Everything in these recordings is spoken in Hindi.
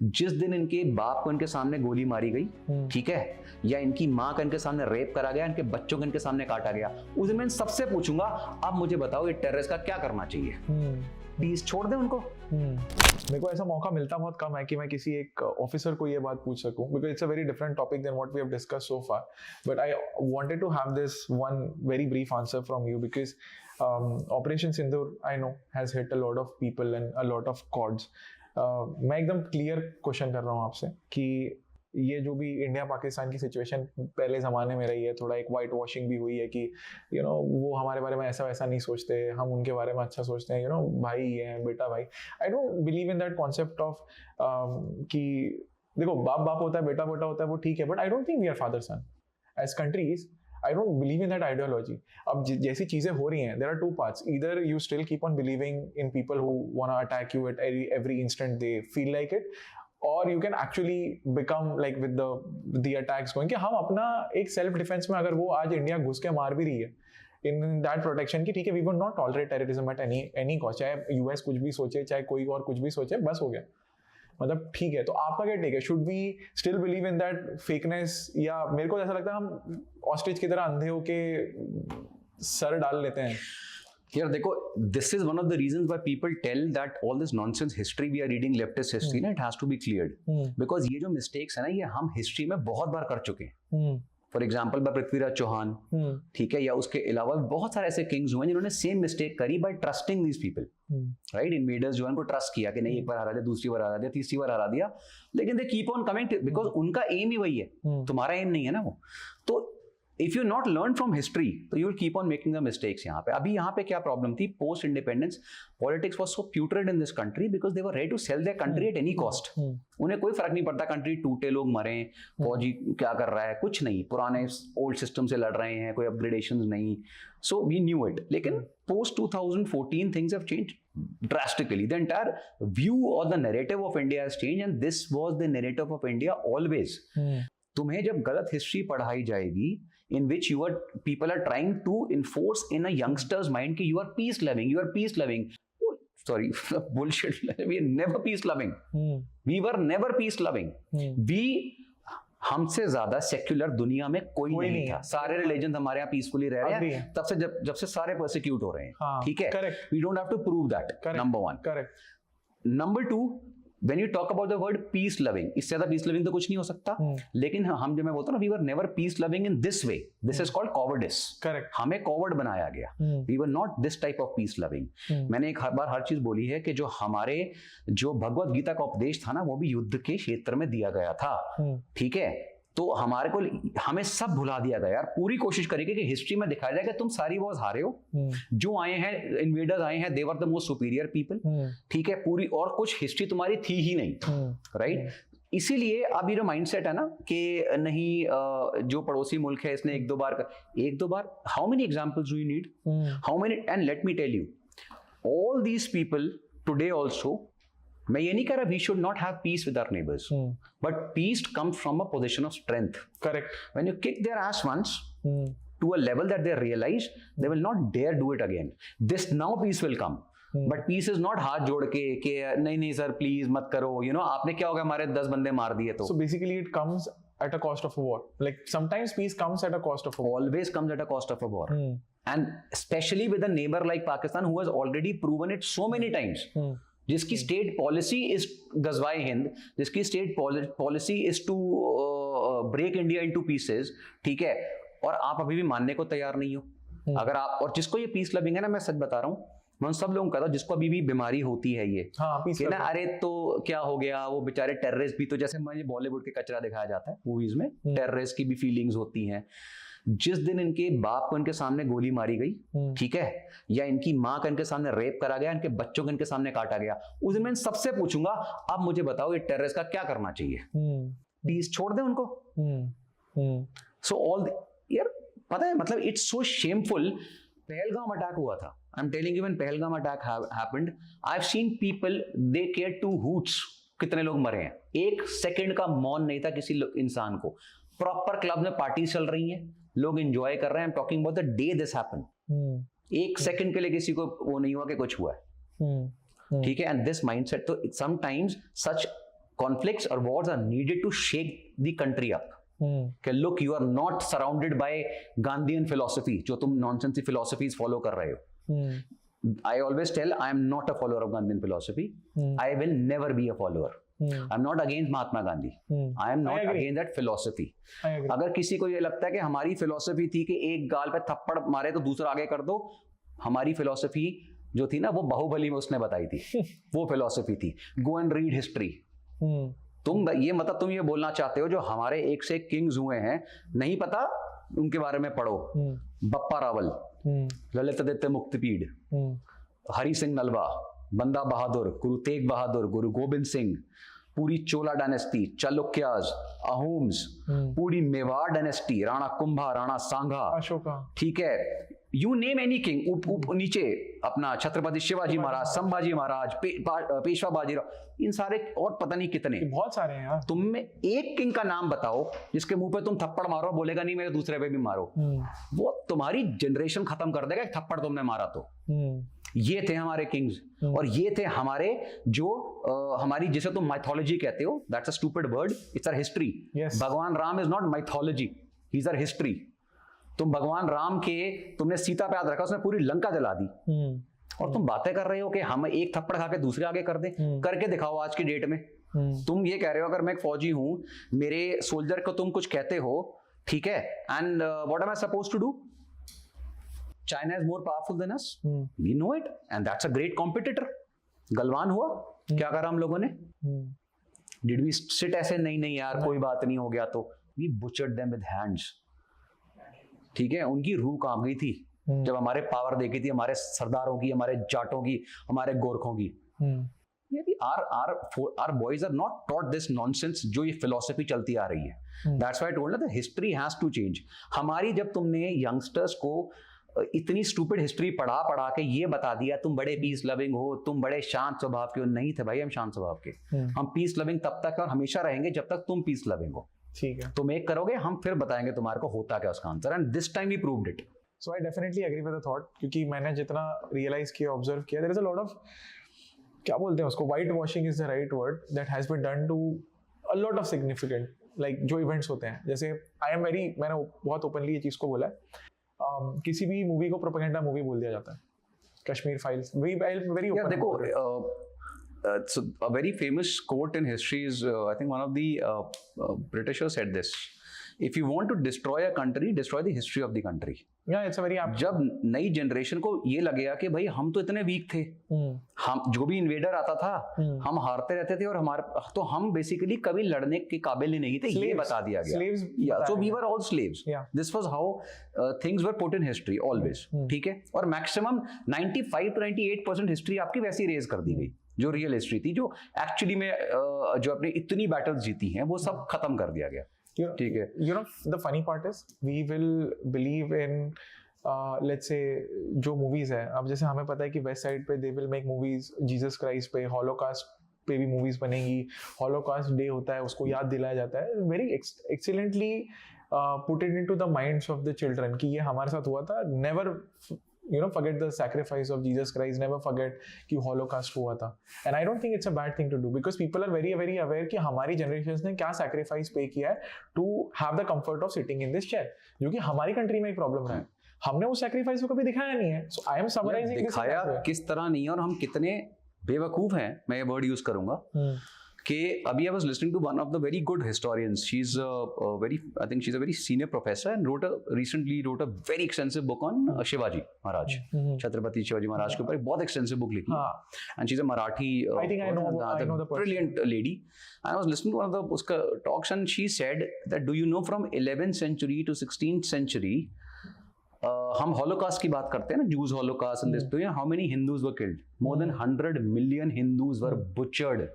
जिस दिन इनके बाप को इनके सामने गोली मारी गई, ठीक है, या इनकी माँ का इनके सामने रेप करा गया, इनके बच्चों को इनके सामने काटा गया, उस दिन मैं सबसे पूछूंगा अब मुझे बताओ ये टेररिस्ट का क्या करना चाहिए? पीस छोड़ दें उनको? मेरे को ऐसा मौका मिलता बहुत कम है कि मैं किसी एक ऑफिसर को ये बात पूछ सकूं, because it's a very different topic than what we have discussed so far, but I wanted to have this one very brief answer from you, because operation Sindoor I know has hit a lot of people and a lot of chords. मैं एकदम क्लियर क्वेश्चन कर रहा हूँ आपसे कि ये जो भी इंडिया पाकिस्तान की सिचुएशन पहले ज़माने में रही है, थोड़ा एक वाइट वॉशिंग भी हुई है कि यू नो वो हमारे बारे में ऐसा वैसा नहीं सोचते, हम उनके बारे में अच्छा सोचते हैं, यू नो भाई है बेटा भाई. I don't believe in that concept of कि देखो बाप बाप होता है, बेटा बेटा होता है, वो ठीक है, but I don't think we are father son as countries. I don't believe in that ideology. अब जैसी चीजें हो रही हैं, there are two parts. Either you still keep on believing in people who want to attack you at every instant they feel like it, or you can actually become like with the attacks going कि हम अपना एक self defense में अगर वो आज इंडिया घुस के मार भी रही है in that protection कि ठीक है, we will not tolerate terrorism at any cost. चाहे US कुछ भी सोचे, चाहे कोई और कुछ भी सोचे, बस हो गया, मतलब ठीक है. तो आपका क्या टेक है? Should we still believe in that fakeness, या मेरे को ऐसा लगता है हम ऑस्ट्रिच की तरह अंधे होके सर डाल लेते हैं? यार देखो, this is one of the reasons why people tell that all this nonsense history we are reading, leftist history, it has to be cleared. Because ये जो mistakes है ना, ये हम history में बहुत बार कर चुके हैं. फॉर एग्जाम्पल पृथ्वीराज चौहान, ठीक है, या उसके अलावा बहुत सारे ऐसे किंग्स हुए जिन्होंने सेम मिस्टेक करी by trusting these people, right? Invaders जो है उनको ट्रस्ट किया कि नहीं एक बार हरा दिया, दूसरी बार हरा दिया, तीसरी बार हरा दिया, लेकिन they keep on coming because उनका एम ही वही है, तुम्हारा एम नहीं है ना वो. तो if you not learn from history, so you will keep on making the mistakes. यहाँ पे अभी यहाँ पे क्या प्रॉब्लम थी? Post independence politics was so putrid in this country because they were ready to sell their country at any cost. उन्हें कोई फर्क नहीं पड़ता कंट्री टूटे, लोग मरे, फौजी क्या कर रहा है, कुछ नहीं, पुराने ओल्ड सिस्टम से लड़ रहे हैं, कोई अपग्रेडेशन नहीं. So we knew it. लेकिन post 2014 things have changed drastically. The entire view or the narrative of India has changed, and this was the narrative of India always. तुम्हें जब गलत हिस्ट्री पढ़ाई जाएगी in which people are trying to enforce in a youngster's mind कि you are peace loving. Oh, sorry, bullshit. We are never peace loving. We were never peace loving. हमसे ज्यादा सेक्युलर दुनिया में कोई नहीं था. सारे रिलीजन हमारे यहाँ पीसफुली रह रहे हैं तब से, जब से सारे परसिक्यूट हो रहे हैं, ठीक है? We don't have to prove that. Number one. Number two, when you talk about the word peace loving, इससे ज्यादा peace loving तो कुछ नहीं हो सकता. लेकिन हम जो मैं बोलता हूँ ना, we were never peace loving in this way. This is called cowardice. Correct. हमें coward बनाया गया. We were not this type of peace loving. मैंने एक हर चीज बोली है कि जो भगवत गीता का उपदेश था ना, वो भी युद्ध के क्षेत्र में दिया गया था, ठीक है? तो हमें सब भुला दिया गया यार. पूरी कोशिश करेंगे कि हिस्ट्री में दिखाया जाए कि तुम सारी वॉर्स हारे हो, जो आए हैं इन्वेडर्स आए हैं, they were the most superior people, ठीक है? पूरी और कुछ हिस्ट्री तुम्हारी थी ही नहीं, राइट? इसीलिए अब ये जो माइंडसेट है ना कि नहीं जो पड़ोसी मुल्क है इसने एक दो बार, how many examples do you need? How many? And let me tell you, all these people today also, मैं ये नहीं कह रहा we should not have peace with our neighbours, but peace comes from a position of strength. Correct. When you kick their ass once to a level that they realize, they will not dare do it again. This now peace will come. But peace is not हाथ जोड़ के नहीं सर प्लीज मत करो, you know, आपने क्या होगा हमारे 10 बंदे मार दिए तो. So basically it comes at a cost of a war. Like sometimes peace comes at a cost of a war. Always comes at a cost of a war. And especially with a neighbor like Pakistan who has already proven it so many times. जिसकी स्टेट पॉलिसी इज गजवाए हिंद, जिसकी state policy is to break India into pieces, ठीक है? और आप अभी भी मानने को तैयार नहीं हो. अगर आप, और जिसको ये पीस लविंग है ना, मैं सच बता रहा हूँ, मैं उन सब लोगों को कहता हूँ जिसको अभी भी बीमारी होती है ये, कि ना अरे तो क्या हो गया, वो बेचारे टेररिस्ट भी, तो जैसे मुझे बॉलीवुड के कचरा दिखाया जाता है मूवीज में, टेररिस्ट की भी फीलिंग्स होती हैं. जिस दिन इनके बाप को इनके सामने गोली मारी गई, ठीक है, या इनकी माँ का इनके सामने रेप करा गया, इनके बच्चों को इनके सामने काटा गया, उस दिन मैं सबसे पूछूंगा अब मुझे बताओ ये टेररिस्ट का क्या करना चाहिए? पीस छोड़ दें उनको? सो ऑल यार, पता है मतलब it's so shameful. Pahalgam attack हुआ था, I am telling you, when Pahalgam attack happened, I have seen people, they care two hoots कितने लोग मरे हैं. एक सेकंड का मौन नहीं था किसी इंसान को. प्रॉपर क्लब में पार्टी चल रही है, लोग एंजॉय कर रहे हैं. I am talking about the day this happened. एक सेकंड के लिए किसी को वो नहीं हुआ कि कुछ हुआ है, ठीक है? एंड दिस माइंडसेट, तो sometimes such conflicts or wars are needed to shake the country up. कि look, you are not surrounded by Gandhian philosophy, जो तुम nonsense philosophies follow कर रहे हो. I always tell I am not a follower of Gandhian philosophy. I will never be a follower. I'm not against Mahatma Gandhi. I am not against that philosophy. अगर किसी को ये लगता है कि हमारी philosophy थी कि एक गाल पे थप्पड़ मारे तो दूसरा आगे कर दो, हमारी philosophy जो थी ना वो बाहुबली में उसने बताई थी, वो philosophy थी. Go and read history. तुम ये मतलब तुम ये बोलना चाहते हो जो हमारे एक से एक किंग्स हुए हैं, नहीं पता उनके बारे में पढ़ो. बप्पा रावल, ललितादित्य मुक्तिपीड, हरि सिंह नलवा, बंदा बहादुर, गुरु तेग बहादुर, गुरु गोविंद सिंह, पूरी चोला डायनेस्टी, चालुक्याज, अहोम्स, पूरी मेवाड़ डायनेस्टी, राणा कुंभा, राणा सांघा, अशोका, ठीक है, यू नेम एनी किंग, नीचे अपना छत्रपति शिवाजी महाराज, संभाजी महाराज, पेशवा बाजीराव, इन सारे और पता नहीं कितने, बहुत सारे हैं यार. तुम में एक किंग का नाम बताओ जिसके मुंह पे तुम थप्पड़ मारो, बोलेगा नहीं मेरे दूसरे पे भी मारो. वो तुम्हारी जनरेशन खत्म कर देगा थप्पड़ तुमने मारा तो. ये थे हमारे किंग्स, और ये थे हमारे जो हमारी जिसे तुम माइथोलॉजी कहते हो, that's a stupid word, it's our history. भगवान Ram is not mythology, he is our history. तुम भगवान राम के तुमने सीता पे याद रखा, उसने पूरी लंका जला दी, और तुम बातें कर रहे हो कि हम एक थप्पड़ खा के दूसरे आगे कर दें. करके दिखाओ आज की डेट में. तुम ये कह रहे हो अगर मैं एक फौजी हूं, मेरे सोल्जर को तुम कुछ कहते हो, ठीक है, and what am I supposed to do? China is more powerful than us. We know it, and that's a great competitor. Galwan हुआ, क्या करा हम लोगों ने? Did we sit ऐसे नहीं यार कोई बात नहीं हो गया तो? We butchered them with hands. ठीक है, उनकी रूह कांप गई थी जब हमारे पावर देखी थी, हमारे सरदारों की, हमारे जाटों की, हमारे गोरखों की. Our boys are not taught this nonsense जो ये philosophy चलती आ रही है. That's why I told you the history has to change. हमारी जब तुमने youngsters को इतनी स्टूपिड हिस्ट्री पढ़ा के ये बता दिया तुम बड़े पीस लविंग हो, तुम बड़े शांत स्वभाव के हो, नहीं थे भाई हम शांत स्वभाव के. हम पीस लविंग तब तक और हमेशा रहेंगे जब तक तुम पीस लविंग हो. ठीक है, तुम एक करोगे, हम फिर बताएंगे तुम्हारे को होता क्या उसका answer, and this time we proved it. So I definitely agree with the thought, क्योंकि मैंने जितना रियलाइज किया, ऑब्जर्व किया, there is a lot of, क्या बोलते हैं उसको, white washing is the right word, that has been done to a lot of significant like जो इवेंट्स होते हैं. जैसे मैंने बहुत ओपनली ये चीज को बोला है, किसी भी मूवी को प्रोपेगेंडा मूवी बोल दिया जाता है. Kashmir files very open. देखो, so a very famous quote in history is I think one of the Britishers said this: if you want to destroy a country, destroy the history of the country. Yeah, it's a very apt. जब नई जनरेशन को ये लगेगा कि भाई हम तो इतने वीक थे, हम जो भी इन्वेडर आता था हम हारते रहते थे, और हमारे तो हम बेसिकली कभी लड़ने के काबिल ही नहीं थे, ये बता दिया गया. So we were all slaves. This was how things were put in history always. ठीक है, और मैक्सिमम 95 to 98% हिस्ट्री आपकी वैसी रेज कर दी गई, जो रियल हिस्ट्री थी, जो एक्चुअली में जो अपनी इतनी बैटल्स जीती हैं वो सब खत्म कर दिया गया. ठीक है. You know, the funny part is we will believe in let's say जो movies है, अब जैसे हमें पता है कि वेस्ट साइड पे they will make movies Jesus Christ पे, हॉलोकास्ट पे भी मूवीज बनेंगी, हॉलोकास्ट डे होता है उसको याद दिलाया जाता है. Very excellently put it into the minds of the children कि ये हमारे साथ हुआ था. never forget the sacrifice of Jesus Christ, never forget कि holocaust हुआ था. And I don't think it's a bad thing to do, because people are very very aware कि हमारी generations ने क्या sacrifice pay किया है to have the comfort of sitting in this chair, जो कि हमारी country में एक problem रहा है. हमने उस sacrifice को कभी दिखाया नहीं है. So I am summarizing this. दिखाया किस तरह नहीं है, और हम कितने बेवकूफ हैं, मैं ये वर्ड यूज करूंगा कि अभी I was listening to one of the very good historians. She's I think she's a very senior professor and recently wrote a very extensive book on Shivaji Maharaj, Chhatrapati Shivaji Maharaj के ऊपर एक बहुत extensive book लिखी है. And she's a Marathi I think I know the brilliant lady. I was listening to one of the उसका talks, and she said that do you know from 11th century to 16th century हम holocaust की बात करते हैं ना, Jews holocaust and this, do you know how many Hindus were killed? More than 100 million Hindus were butchered.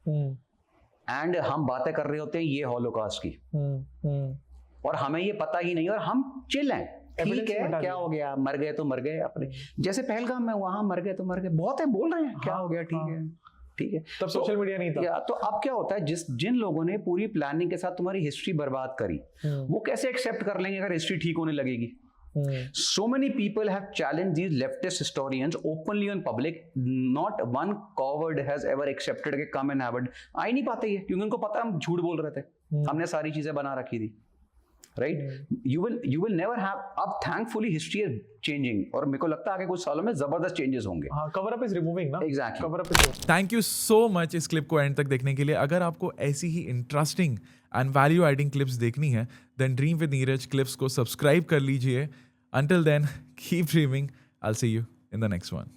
And हम बातें कर रहे होते हैं ये हॉलोकास्ट की, और हमें ये पता ही नहीं, और हम चिल हैं. ठीक है, क्या हो गया, मर गए तो मर गए, अपने जैसे पहलगाम में वहां मर गए तो मर गए, बहुत है बोल रहे हैं क्या हो गया. ठीक है, तब सोशल मीडिया नहीं था. तो अब क्या होता है, जिन लोगों ने पूरी प्लानिंग के साथ तुम्हारी हिस्ट्री बर्बाद करी, वो कैसे एक्सेप्ट कर लेंगे अगर हिस्ट्री ठीक होने लगेगी? So many people have challenged these leftist historians openly on public. Not one coward has ever accepted कि come and have it. आ ही नहीं पाते ये, क्योंकि उनको पता हम झूठ बोल रहे थे, हमने सारी चीजें बना रखी थी, right? You will never have. अब thankfully history is changing, और मेरे को लगता है आगे कुछ सालों में जबरदस्त changes होंगे. हाँ, cover up is removing ना? Exactly. Cover up is. Thank you so much इस क्लिप को एंड तक देखने के लिए. अगर आपको ऐसी ही interesting and value adding clips देखनी है, then Dream with Neeraj clips को सब्सक्राइब कर लीजिए. Until then, keep dreaming. I'll see you in the next one.